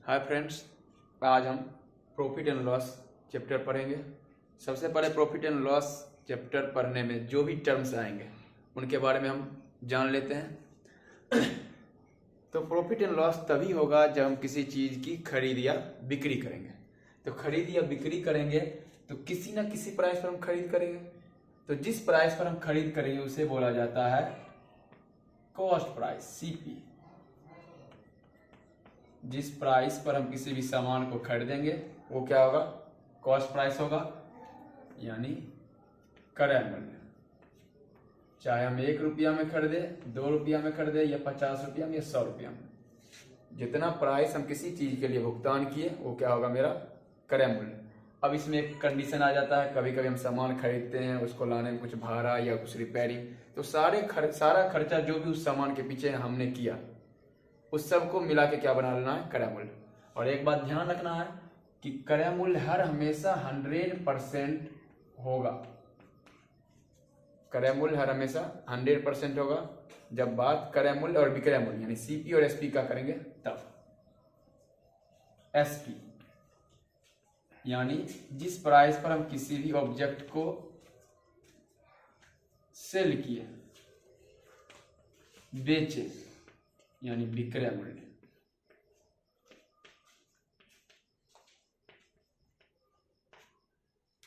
Hi friends, आज हम profit and loss chapter पढ़ेंगे। सबसे पहले प्रॉफिट एंड लॉस चैप्टर पढ़ने में जो भी टर्म्स आएंगे उनके बारे में हम जान लेते हैं। तो प्रॉफिट एंड लॉस तभी होगा जब हम किसी चीज़ की खरीद या बिक्री करेंगे। तो खरीद या बिक्री करेंगे तो किसी ना किसी प्राइस पर हम खरीद करेंगे। तो जिस प्राइस पर हम खरीद करेंगे उसे बोला जाता है कॉस्ट प्राइस, सीपी। जिस प्राइस पर हम किसी भी सामान को खरीदेंगे वो क्या होगा? कॉस्ट प्राइस होगा, यानी क्रय मूल्य। चाहे हम 1 रुपया में खरीदे, 2 रुपया में खरीदे या 50 रुपया में या 100 रुपया में, जितना प्राइस हम किसी चीज के लिए भुगतान किए वो क्या होगा? मेरा क्रय मूल्य। अब इसमें एक कंडीशन आ जाता है, कभी कभी हम सामान खरीदते हैं, उसको लाने में कुछ भाड़ा या कुछ रिपेयरिंग, तो सारा खर्चा जो भी उस सामान के पीछे हमने किया उस सब को मिला के क्या बना लेना है? क्रय मूल्य। और एक बात ध्यान रखना है कि क्रय मूल्य हर हमेशा 100% होगा। क्रय मूल्य हर हमेशा 100% होगा जब बात क्रय मूल्य और विक्रय मूल्य यानी सीपी और एसपी का करेंगे तब। एसपी यानी जिस प्राइस पर हम किसी भी ऑब्जेक्ट को सेल किए, बेचे, यानी विक्रय मूल्य।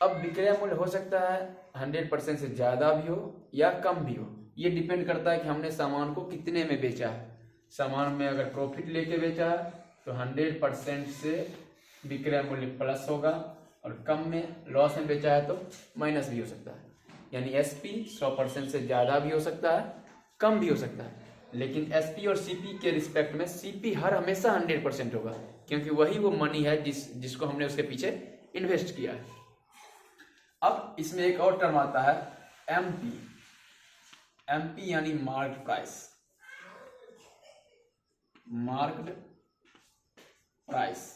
अब विक्रय मूल्य हो सकता है 100% से ज्यादा भी हो या कम भी हो। ये डिपेंड करता है कि हमने सामान को कितने में बेचा है। सामान में अगर प्रॉफिट लेके बेचा है तो 100% से विक्रय मूल्य प्लस होगा, और कम में लॉस में बेचा है तो माइनस भी हो सकता है। यानी एसपी 100% से ज्यादा भी हो सकता है, कम भी हो सकता है। लेकिन एसपी और सीपी के रिस्पेक्ट में सीपी हर हमेशा 100% होगा, क्योंकि वही वो मनी है जिसको हमने उसके पीछे इन्वेस्ट किया है। अब इसमें एक और टर्म आता है एमपी। एमपी यानी मार्केट प्राइस। मार्केट प्राइस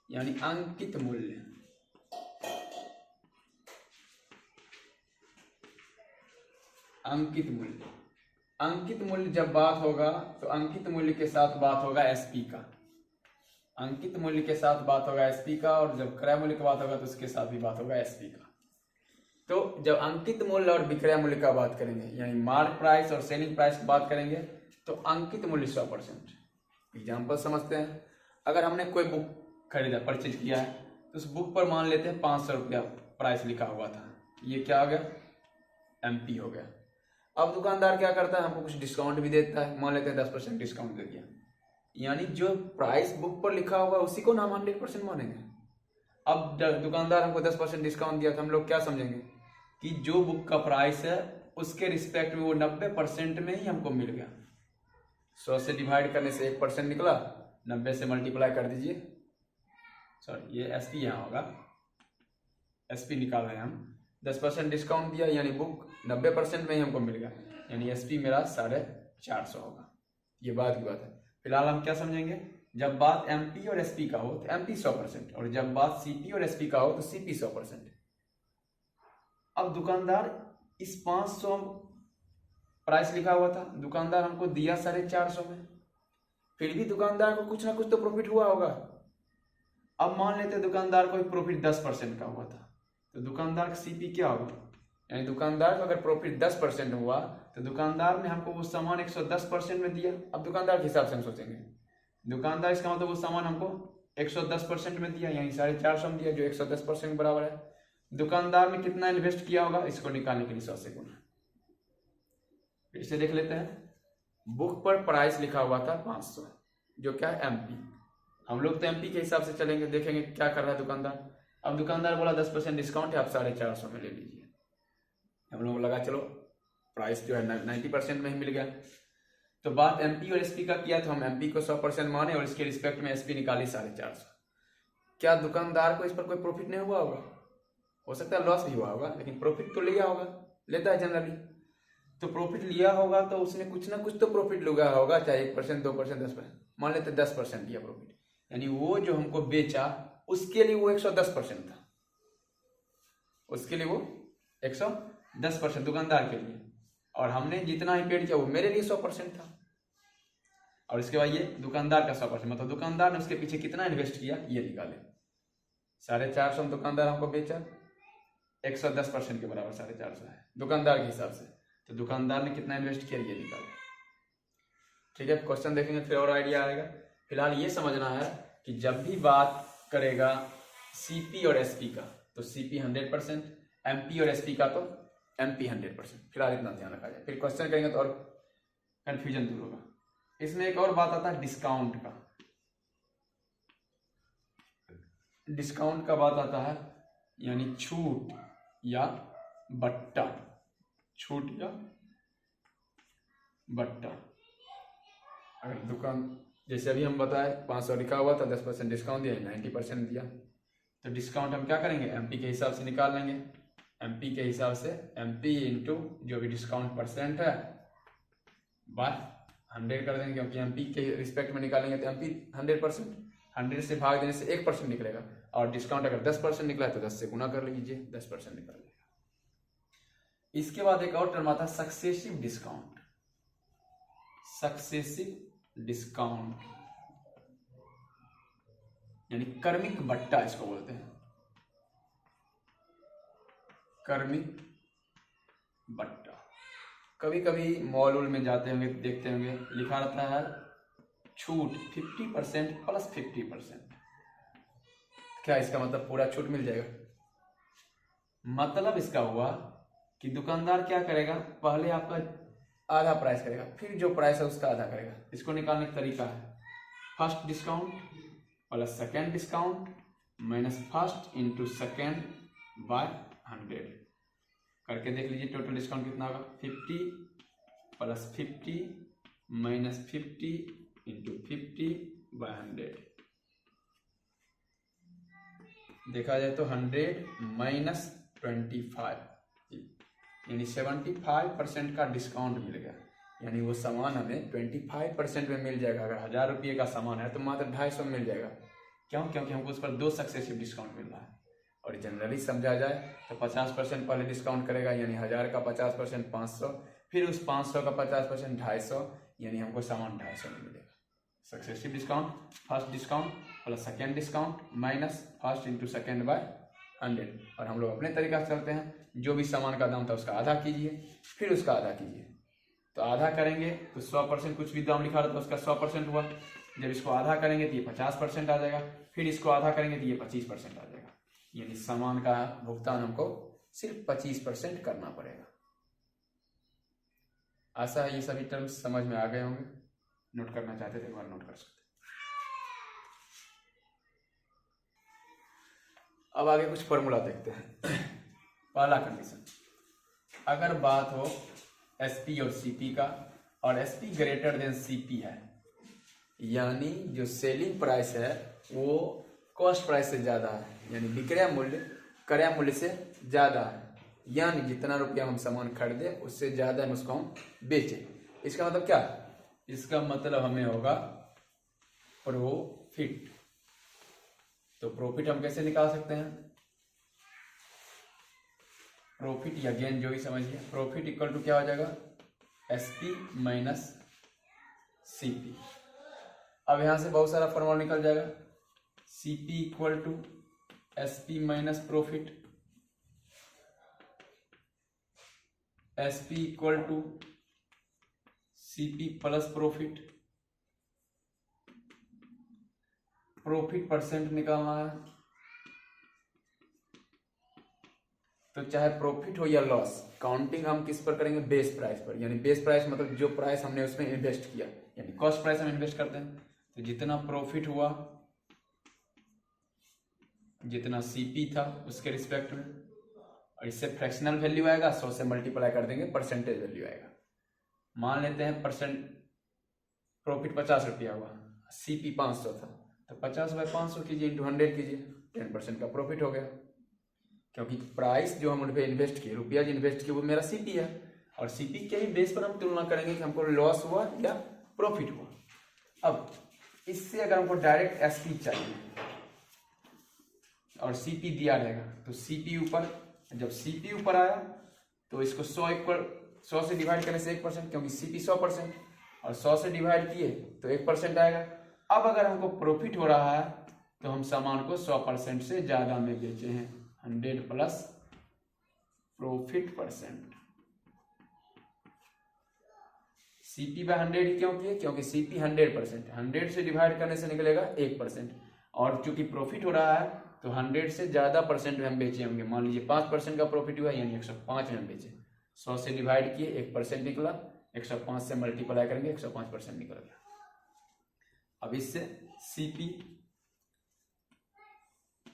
यानी अंकित मूल्य। अंकित मूल्य। अंकित मूल्य जब बात होगा तो अंकित मूल्य के साथ बात होगा एसपी का। अंकित मूल्य के साथ बात होगा एसपी का, और जब क्रय मूल्य की बात होगा तो उसके साथ भी बात होगा एसपी का। तो जब अंकित मूल्य और विक्रय मूल्य का बात करेंगे, यानी मार्क प्राइस और सेलिंग प्राइस की बात करेंगे, तो अंकित मूल्य 100%। एग्जाम्पल समझते हैं। अगर हमने कोई बुक खरीदा, परचेज किया है, तो उस बुक पर मान लेते हैं 500 रुपया प्राइस लिखा हुआ था। ये क्या हो गया? एमपी हो गया। अब दुकानदार क्या करता है? हमको कुछ डिस्काउंट भी देता है। मान लेते हैं 10% डिस्काउंट दे दिया, यानी जो प्राइस बुक पर लिखा होगा उसी को ना हम 100% मानेंगे। अब दुकानदार हमको 10% डिस्काउंट दिया तो हम लोग क्या समझेंगे कि जो बुक का प्राइस है उसके रिस्पेक्ट में वो 90% में ही हमको मिल गया। 100 से डिवाइड करने से 1% निकला, 90 से मल्टीप्लाई कर दीजिए। सॉरी, ये एसपी यहाँ होगा, एसपी निकाल रहे हैं हम। 10% डिस्काउंट दिया यानी बुक 90% में ही हमको मिल गया, यानी एसपी मेरा 450 होगा। ये बात की बात है। फिलहाल हम क्या समझेंगे? जब बात एमपी और एसपी का हो तो एमपी 100%, और जब बात सीपी और एसपी का हो तो सीपी 100%। अब दुकानदार इस 500 प्राइस लिखा हुआ था, दुकानदार हमको दिया 450 में, फिर भी दुकानदार को कुछ ना कुछ तो प्रॉफिट हुआ होगा। अब मान लेते दुकानदार को प्रॉफिट 10% का हुआ था, तो दुकानदार का सीपी क्या होगा? यानी दुकानदार को अगर प्रॉफिट 10% हुआ तो दुकानदार ने हमको वो सामान 110% में दिया। अब दुकानदार के हिसाब से हम सोचेंगे, दुकानदार इसका मतलब वो सामान हमको 110% में दिया, यानी 450 में दिया, जो 110% के बराबर है। दुकानदार ने कितना इन्वेस्ट किया होगा? इसको निकालने के लिए 100 से गुना। फिर से देख लेते हैं। बुक पर प्राइस लिखा हुआ था 500, जो क्या है? एमपी। हम लोग तो एमपी के हिसाब से चलेंगे, देखेंगे क्या कर रहा है दुकानदार। अब दुकानदार बोला 10% डिस्काउंट है, आप 450 में ले लीजिए। हम लोग लगा चलो प्राइस जो है 90% में ही मिल गया। तो बात एमपी और एसपी का किया तो हम एमपी को 100% माने और इसके रिस्पेक्ट में एसपी निकाली 450। क्या दुकानदार को इस पर कोई प्रॉफिट नहीं हुआ होगा? हो सकता है लॉस भी हुआ होगा, लेकिन प्रॉफिट तो लिया होगा, लेता है जनरली। तो प्रॉफिट लिया होगा तो उसने कुछ ना कुछ तो प्रॉफिट लगा होगा, चाहे 1%, 2%, 10%। मान लेते 10% लिया प्रॉफिट, यानी वो जो हमको बेचा उसके लिए वो 110% था। उसके लिए वो 110% दुकानदार के लिए, और हमने जितना ही पेड किया वो मेरे लिए 100% था। और इसके बाद ये दुकानदार का 100%, मतलब दुकानदार ने उसके पीछे कितना इन्वेस्ट किया ये निकाले। 450 में दुकानदार हमको बेचा, 110% के बराबर 450 है दुकानदार के हिसाब से, तो दुकानदार ने कितना इन्वेस्ट किया ये निकाले। ठीक है, क्वेश्चन देखेंगे फिर और आइडिया आएगा। फिलहाल ये समझना है कि जब भी बात करेगा सीपी और एसपी का तो सीपी 100%, एमपी और एसपी का तो एमपी 100%। फिलहाल इतना ध्यान रखा जाए, फिर क्वेश्चन करेंगे तो और कंफ्यूजन दूर होगा। इसमें एक और बात आता है डिस्काउंट का। डिस्काउंट का बात आता है यानी छूट या बट्टा, छूट या बट्टा। अगर दुकान जैसे अभी हम बताए 500 लिखा हुआ था, 10% डिस्काउंट दिया, 90% दिया, तो डिस्काउंट हम क्या करेंगे एमपी के हिसाब से निकाल लेंगे। एमपी के हिसाब से एमपी इंटू जो भी डिस्काउंट परसेंट है बाय 100 कर देंगे, क्योंकि एमपी के रिस्पेक्ट में निकालेंगे तो एमपी 100%, 100 से भाग देने से 1% निकलेगा, और डिस्काउंट अगर 10% निकला है तो 10 से गुना कर लीजिए, 10% निकल जाएगा। इसके बाद एक और टर्म आता है सक्सेसिव डिस्काउंट। सक्सेसिव डिस्काउंट यानी क्रमिक बट्टा इसको बोलते हैं, क्रमिक बट्टा। कभी कभी मॉल वॉल में जाते होंगे देखते होंगे लिखा रहता है छूट 50% प्लस 50%। क्या इसका मतलब पूरा छूट मिल जाएगा? मतलब इसका हुआ कि दुकानदार क्या करेगा, पहले आपका आधा प्राइस करेगा, फिर जो प्राइस है उसका आधा करेगा। इसको निकालने का तरीका है first discount plus second discount minus first into second by 100 करके देख लीजिए टोटल डिस्काउंट कितना होगा। 50 प्लस 50 माइनस 50 इंटू 50 बाय 100। देखा जाए तो 100 माइनस 25 यानी 75% का डिस्काउंट मिल गया, यानी वो सामान हमें 25% में मिल जाएगा। अगर 1000 रुपये का सामान है तो मात्र 250 में मिल जाएगा। क्यों? क्योंकि हमको उस पर 2 सक्सेसिव डिस्काउंट मिल रहा है। और जनरली समझा जाए तो 50% पहले डिस्काउंट करेगा, यानी 1000 का 50% 500, फिर उस 500 का 50% 250, यानी हमको सामान 250 में मिलेगा। Successive discount first discount plus second discount minus first into second by 100। और हम लोग अपने तरीका से चलते हैं, जो भी सामान का दाम था उसका आधा कीजिए, फिर उसका आधा कीजिए। तो आधा करेंगे तो 100%, कुछ भी दाम लिखा रहा था उसका 100% हुआ। जब इसको आधा करेंगे तो ये 50% आ जाएगा, फिर इसको आधा करेंगे तो ये 25% आ जाएगा। यानी सामान का भुगतान हमको सिर्फ 25% करना पड़ेगा। आशा है ये सभी टर्म्स समझ में आ गए होंगे। नोट करना चाहते थे एक बार नोट कर सकते। अब आगे कुछ फॉर्मूला देखते हैं। पहला कंडीशन, अगर बात हो एसपी और सीपी का और एसपी ग्रेटर देन सीपी है, यानी जो सेलिंग प्राइस है वो कॉस्ट प्राइस से ज्यादा है, यानी विक्रय मूल्य क्रय मूल्य से ज्यादा है, यानी जितना रुपया हम सामान खरीदे उससे ज्यादा हम उसको हम बेचें। इसका मतलब क्या? इसका मतलब हमें होगा प्रॉफिट। तो प्रॉफिट हम कैसे निकाल सकते हैं? प्रॉफिट या गेन जो भी समझिए, प्रॉफिट इक्वल टू क्या हो जाएगा? SP minus CP. अब यहां से बहुत सारा फॉर्मूला निकल जाएगा। CP equal to SP minus profit, SP equal to CP plus profit. Profit percent निकालना है, तो चाहे प्रॉफिट हो या लॉस, काउंटिंग हम किस पर करेंगे? बेस प्राइस पर। यानी बेस प्राइस मतलब जो प्राइस हमने उसमें इन्वेस्ट किया, यानी कॉस्ट प्राइस हम इन्वेस्ट करते हैं। तो जितना प्रॉफिट हुआ, जितना सीपी था उसके रिस्पेक्ट में, और इससे फ्रैक्शनल वैल्यू आएगा, 100 से मल्टीप्लाई कर देंगे परसेंटेज वैल्यू आएगा। मान लेते हैं प्रॉफिट 50 रुपया हुआ, सीपी 500 था, तो 50/500 कीजिए इंटू 100 कीजिए, 10% का प्रॉफिट हो गया। क्योंकि प्राइस जो हम उन पे इन्वेस्ट किए, रुपया जो इन्वेस्ट किए वो मेरा सीपी है, और सीपी के ही बेस पर हम तुलना करेंगे कि हमको लॉस हुआ या प्रॉफिट हुआ। अब इससे अगर हमको डायरेक्ट एसपी चाहिए और सीपी दिया रहेगा, तो सीपी ऊपर, जब सीपी ऊपर आया तो इसको 100 से डिवाइड करने से 1%, क्योंकि सीपी 100%, और 100 से डिवाइड किए तो 1% आएगा। अब अगर हमको प्रॉफिट हो रहा है तो हम सामान को 100% से ज्यादा में बेचे हैं, 100 plus profit percent. CP by 100 ही क्यों किए? क्योंकि सीपी 100%, 100 से डिवाइड करने से निकलेगा 1%, और चूंकि प्रॉफिट हो रहा है तो 100 से ज्यादा परसेंट में हम बेचे होंगे। मान लीजिए 5% का प्रॉफिट हुआ, यानी 105 में हम बेचे। 100 से डिवाइड किए 1% निकला, 105 से मल्टीप्लाई करेंगे 105% निकल गया। अब इससे सीपी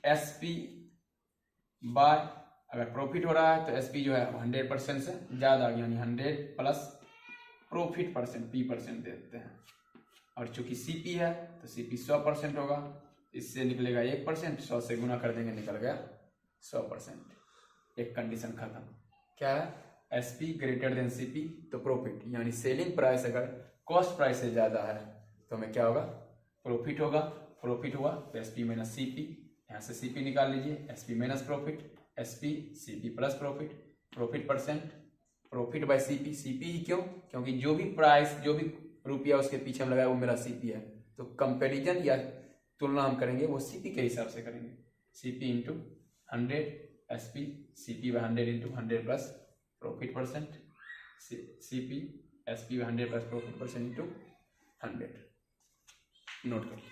एसपी बाय, अगर प्रॉफिट हो रहा है तो एसपी जो है 100% से ज्यादा, यानी 100 plus profit percent, P percent देते हैं। और चूंकि सीपी है तो सीपी 100% होगा, इससे निकलेगा 1%, 100 से गुना कर देंगे निकल गया 100%। एक कंडीशन खत्म। क्या है? एसपी ग्रेटर देन सीपी तो प्रॉफिट, यानी सेलिंग प्राइस अगर कॉस्ट प्राइस से ज्यादा है तो हमें क्या होगा? प्रॉफिट होगा। प्रॉफिट हुआ तो एसपी माइनस सीपी, यहाँ से सीपी निकाल लीजिए, SP minus profit, SP CP plus profit, profit percent, profit by CP. CP ही क्यों? क्योंकि जो भी प्राइस, जो भी रुपया उसके पीछे हम लगाए वो मेरा सीपी है, तो कंपैरिजन या तुलना हम करेंगे वो सीपी के हिसाब से करेंगे। CP into 100 SP, CP by 100 into 100 plus profit percent, CP SP by 100 plus profit percent into 100। Note करिए।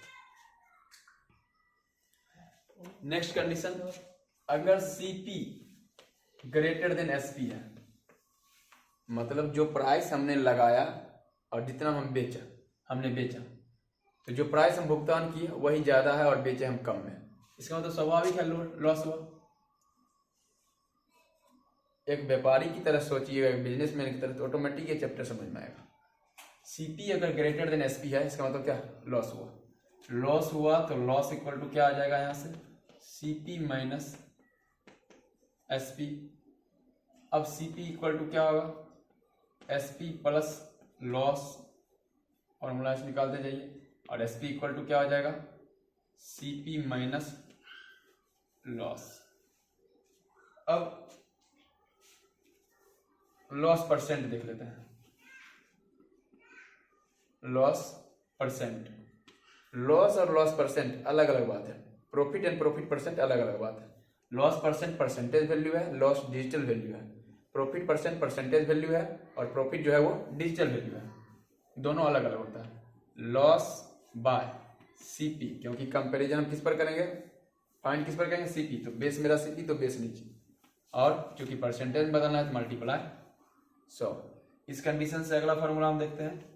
नेक्स्ट कंडीशन, अगर सीपी ग्रेटर देन एसपी है, मतलब जो प्राइस हमने लगाया और जितना हमने बेचा, तो जो प्राइस हम भुगतान किए वही ज्यादा है और बेचे हम कम में, इसका मतलब स्वाभाविक है लॉस हुआ। एक व्यापारी की तरह सोचिएगा, एक बिजनेसमैन की तरह, तो ऑटोमेटिक ये चैप्टर समझ में आएगा। सीपी अगर ग्रेटर देन एसपी है, इसका मतलब क्या? लॉस हुआ। लॉस हुआ तो लॉस इक्वल टू क्या आ जाएगा? यहाँ से सीपी माइनस एसपी। अब सीपी इक्वल टू क्या होगा? एसपी प्लस लॉस, फॉर्मूला से निकालते जाइए, और एसपी इक्वल टू क्या हो जाएगा? CP minus loss. अब लॉस परसेंट देख लेते हैं। लॉस परसेंट, लॉस और लॉस परसेंट अलग अलग बात है, प्रॉफिट एंड प्रॉफिट परसेंट अलग अलग बात है। लॉस परसेंट परसेंटेज वैल्यू है, लॉस डिजिटल वैल्यू है। प्रॉफिट परसेंट परसेंटेज वैल्यू है और प्रॉफिट जो है वो डिजिटल वैल्यू है, दोनों अलग अलग होता है। लॉस बाय सीपी, क्योंकि कंपैरिजन हम किस पर करेंगे? फाइंड किस पर करेंगे? सीपी, तो बेस मेरा सीपी तो बेस नीचे, और चूंकि परसेंटेज बदलना है तो मल्टीप्लाई 100। इस कंडीशन से अगला फॉर्मूला हम देखते हैं।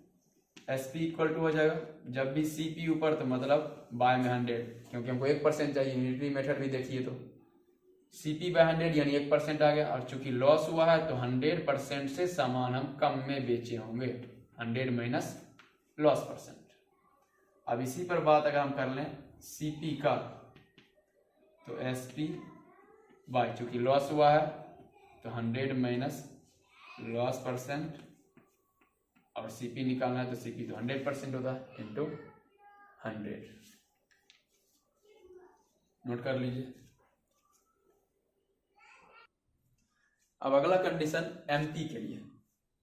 एसपी इक्वल टू हो जाएगा, जब भी सीपी ऊपर तो मतलब बाय में 100, क्योंकि हमको 1% चाहिए, यूनिटरी मेथड भी देखिए तो सीपी बाय 100 यानी 1% आ गया, और चूंकि लॉस हुआ है तो 100% से सामान हम कम में बेचे होंगे, 100 माइनस लॉस परसेंट। अब इसी पर बात अगर हम कर लें सीपी का, तो एसपी बाय, चूंकि लॉस हुआ है तो 100 माइनस लॉस परसेंट, और सीपी निकालना है तो सीपी तो 100% होता है, इंटू 100। नोट कर लीजिए। अब अगला कंडीशन एमपी के लिए,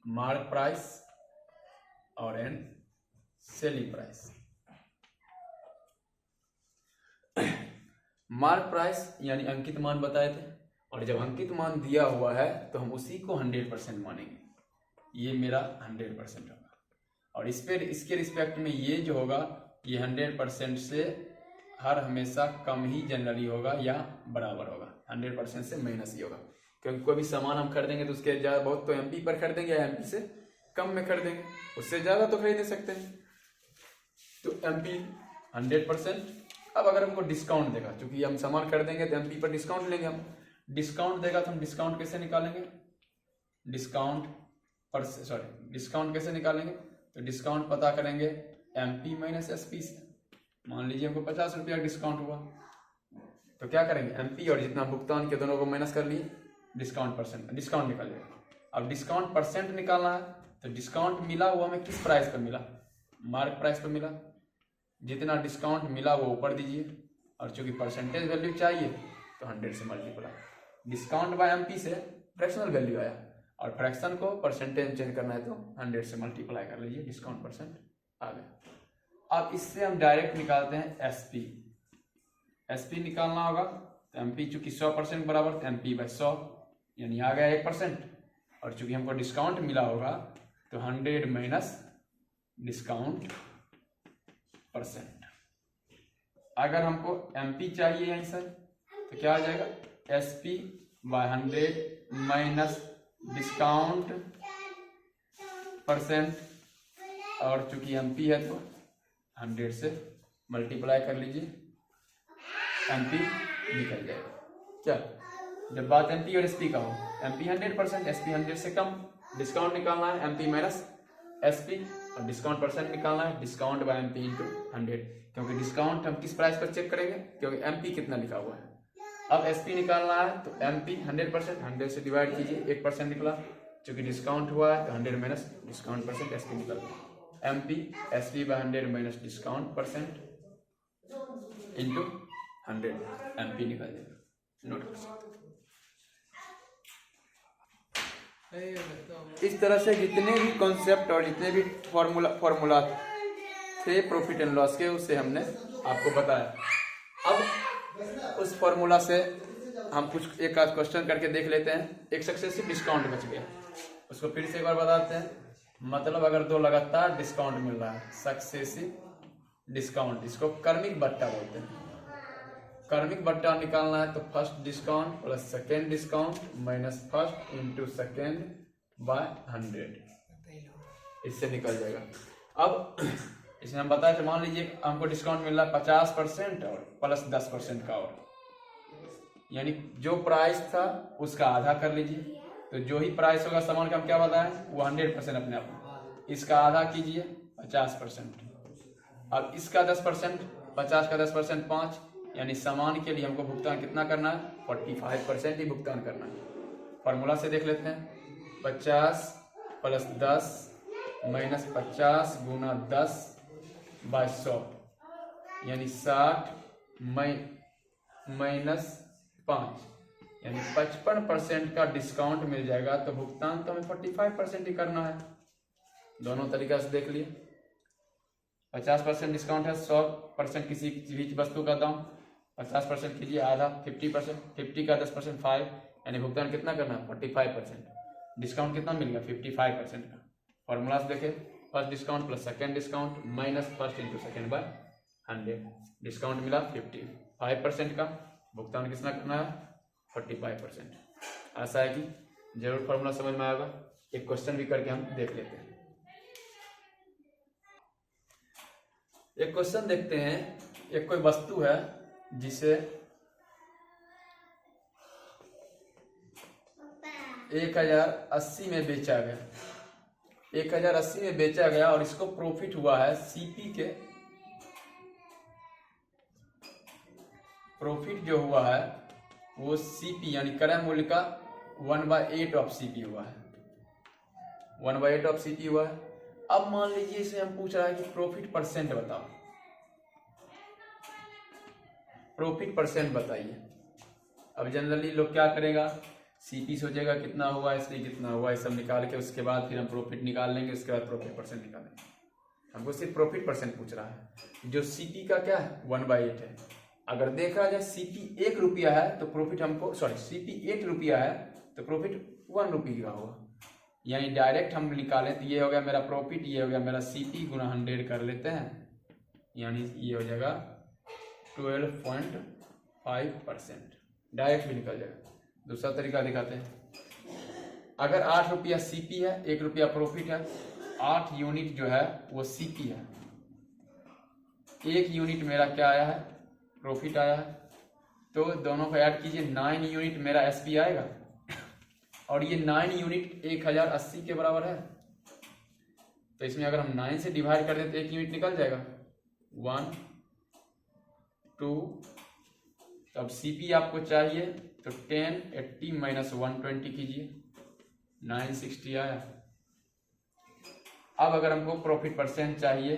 मार्क प्राइस और an selling price. Mark price यानी अंकित मान बताए थे, और जब अंकित मान दिया हुआ है तो हम उसी को 100% मानेंगे। ये मेरा 100% होगा, और इस पर इसके रिस्पेक्ट में ये जो होगा ये 100% से हर हमेशा कम ही जनरली होगा या बराबर होगा, 100% से माइनस ही होगा। क्योंकि कोई भी सामान हम खरीदेंगे तो उसके ज्यादा बहुत तो एमपी पर खरीदेंगे या एमपी से कम में खरीदेंगे, उससे ज्यादा तो खरीद नहीं सकते हैं, तो एमपी 100%। अब अगर हमको डिस्काउंट देगा, क्योंकि हम सामान खरीदेंगे तो एमपी पर डिस्काउंट लेंगे हम, डिस्काउंट देगा तो हम डिस्काउंट कैसे निकालेंगे? डिस्काउंट कैसे निकालेंगे? तो डिस्काउंट पता करेंगे एमपी माइनस एसपी से। मान लीजिए हमको 50 रुपया डिस्काउंट हुआ, तो क्या करेंगे? एमपी और जितना भुगतान किया दोनों को माइनस कर लिए, डिस्काउंट परसेंट, डिस्काउंट निकालिएगा। अब डिस्काउंट परसेंट निकालना है तो डिस्काउंट मिला हुआ हमें किस प्राइस पर मिला? मार्क प्राइस पर मिला। जितना डिस्काउंट मिला वो ऊपर दीजिए, और चूंकि परसेंटेज वैल्यू चाहिए तो 100 से मल्टीप्लाई। डिस्काउंट बाय एमपी से फ्रैक्शनल वैल्यू आया, और फ्रैक्शन को परसेंटेज में चेंज करना है तो 100 से मल्टीप्लाई कर लीजिए, डिस्काउंट परसेंट आ गया। अब इससे हम डायरेक्ट निकालते हैं एसपी। एसपी निकालना होगा तो एमपी चूंकि 100% बराबर तो एमपी बाई 100 यानी आ गया 1%, और चूंकि हमको डिस्काउंट मिला होगा तो 100 माइनस डिस्काउंट परसेंट। अगर हमको एमपी चाहिए यहीं से तो क्या आ जाएगा, SP by 100 minus discount percent, और चूंकि एमपी है तो 100 से मल्टीप्लाई कर लीजिए, एमपी निकल जाएगा। क्या जब बात एमपी और एसपी का हो, एमपी 100%, एसपी 100 से कम, डिस्काउंट निकालना है एमपी माइनस एसपी, और डिस्काउंट परसेंट निकालना है डिस्काउंट बाय एमपी इंटू 100, क्योंकि डिस्काउंट हम किस प्राइस पर चेक करेंगे, क्योंकि एमपी कितना लिखा हुआ है। अब एसपी निकालना है तो एमपी 100%, 100 से डिवाइड कीजिए, 1% निकला, चूंकि डिस्काउंट हुआ है तो 100 माइनस डिस्काउंट परसेंट एसपी निकल गया। MP SP by 100 minus discount percent into 100 MP निकल जाएगा। नोट कर सकते इस तरह से जितने भी कॉन्सेप्ट और जितने भी फॉर्मूला थे प्रॉफिट एंड लॉस के, उससे हमने आपको बताया। अब उस फॉर्मूला से हम कुछ एक आध क्वेश्चन करके देख लेते हैं। एक सक्सेसिव डिस्काउंट बच गया, उसको फिर से एक बार बताते हैं। मतलब अगर दो लगातार डिस्काउंट मिल रहा है, सक्सेसिव डिस्काउंट, इसको क्रमिक बट्टा बोलते हैं। क्रमिक बट्टा निकालना है तो first discount plus second discount minus first into second by 100, इससे निकल जाएगा। अब इसमें हम बताए थे, मान लीजिए हमको डिस्काउंट मिल रहा है 50% और प्लस 10% का, और यानी जो प्राइस था उसका आधा कर लीजिए, तो जो ही प्राइस होगा सामान का हम क्या बताएं वो 100% अपने आप, इसका आधा कीजिए 50%, अब इसका 10%, 50 का 10% 5, यानी सामान के लिए हमको भुगतान कितना करना है, 45% ही भुगतान करना है। फॉर्मूला से देख लेते हैं, 50 प्लस 10 माइनस 50 गुना 10 बाय 100, यानी 60 माइनस 5, यानी 55% का डिस्काउंट मिल जाएगा, तो भुगतान तो हमें 45% ही करना है। दोनों तरीका से देख लिए, 50% डिस्काउंट है, 100% किसी भी वस्तु का दाम, 50% कीजिए आधा 50%, 50 का 10% 5, यानी भुगतान कितना करना है 45%। डिस्काउंट कितना मिल गया 55% का। फॉर्मूला से देखे, first discount plus second discount minus first into second by 100, discount मिला 55% का, भुगतान कितना करना है 45%। ऐसा है कि जरूर फॉर्मूला समझ में आएगा। एक क्वेश्चन भी करके हम देख लेते हैं। एक क्वेश्चन देखते हैं, एक कोई वस्तु है जिसे 1080 में बेचा गया, 1080 में बेचा गया और इसको प्रॉफिट हुआ है सीपी के, प्रॉफिट जो हुआ है वो सीपी यानी क्रय मूल्य का 1/8 ऑफ सीपी हुआ है, 1/8 ऑफ सीपी हुआ है। अब मान लीजिए इसे हम पूछ रहा है कि प्रॉफिट परसेंट बताओ, प्रॉफिट परसेंट बताइए। अब जनरली लोग क्या करेगा, सीपी सोचेगा कितना हुआ इसलिए कितना हुआ, ये सब निकाल के उसके बाद फिर हम प्रॉफिट निकाल लेंगे, उसके बाद प्रॉफिट परसेंट निकालेंगे। हमको सिर्फ प्रॉफिट परसेंट पूछ रहा है, जो सीपी का क्या है 1/8 है। अगर देखा जाए सीपी 1 रुपया है तो प्रॉफिट हमको, सॉरी सीपी 8 रुपया है तो प्रॉफिट 1 रुपये का होगा, यानी डायरेक्ट हम निकालें तो ये हो गया मेरा प्रॉफिट, ये हो गया मेरा सीपी गुना 100 कर लेते हैं, यानी ये हो जाएगा 12.5%, डायरेक्ट भी निकल जाएगा। दूसरा तरीका दिखाते हैं, अगर 8 रुपया सीपी है, 1 रुपया प्रॉफिट है, 8 यूनिट जो है वो सीपी है, 1 यूनिट मेरा क्या आया है प्रॉफिट आया है, तो दोनों को ऐड कीजिए, 9 यूनिट मेरा एसपी आएगा, और ये 9 यूनिट 1080 के बराबर है, तो इसमें अगर हम 9 से डिवाइड कर दें तो 1 यूनिट निकल जाएगा 1 2। अब सीपी आपको चाहिए तो 10 80 माइनस 120 कीजिए, 960 आया। अब अगर हमको प्रॉफिट परसेंट चाहिए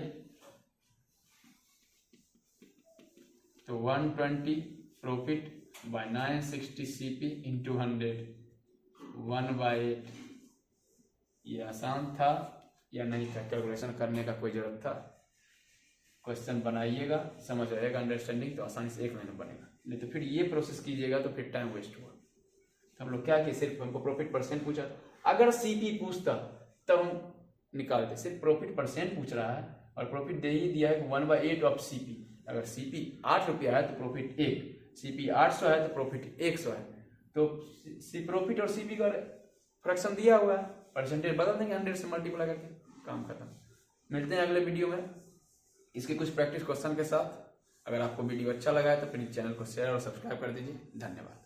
तो 120 प्रॉफिट बाय 960 सीपी इंटू 100, 1/8 ये आसान था या नहीं था, कैलकुलेशन करने का कोई जरूरत था? क्वेश्चन बनाइएगा, समझ आएगा, अंडरस्टैंडिंग, तो आसानी से 1 महीने बनेगा। नहीं तो फिर ये प्रोसेस कीजिएगा तो फिर टाइम वेस्ट हुआ। हम लोग क्या किए, सिर्फ हमको प्रॉफिट परसेंट पूछा था। अगर सीपी पूछता तब हम निकालते, सिर्फ प्रॉफिट परसेंट पूछ रहा है और प्रॉफिट दे ही दिया है कि 1/8 ऑफ सीपी। अगर सीपी 8 रुपया है तो प्रॉफिट 1, सीपी 800 है तो प्रॉफिट 100 है। तो प्रॉफिट और सीपी का फ्रैक्शन दिया हुआ है, परसेंटेज बदल देंगे 100 से मल्टीप्लाई करके, काम खत्म। मिलते हैं अगले वीडियो में इसके कुछ प्रैक्टिस क्वेश्चन के साथ। अगर आपको वीडियो अच्छा लगा है तो प्लीज चैनल को शेयर और सब्सक्राइब कर दीजिए। धन्यवाद।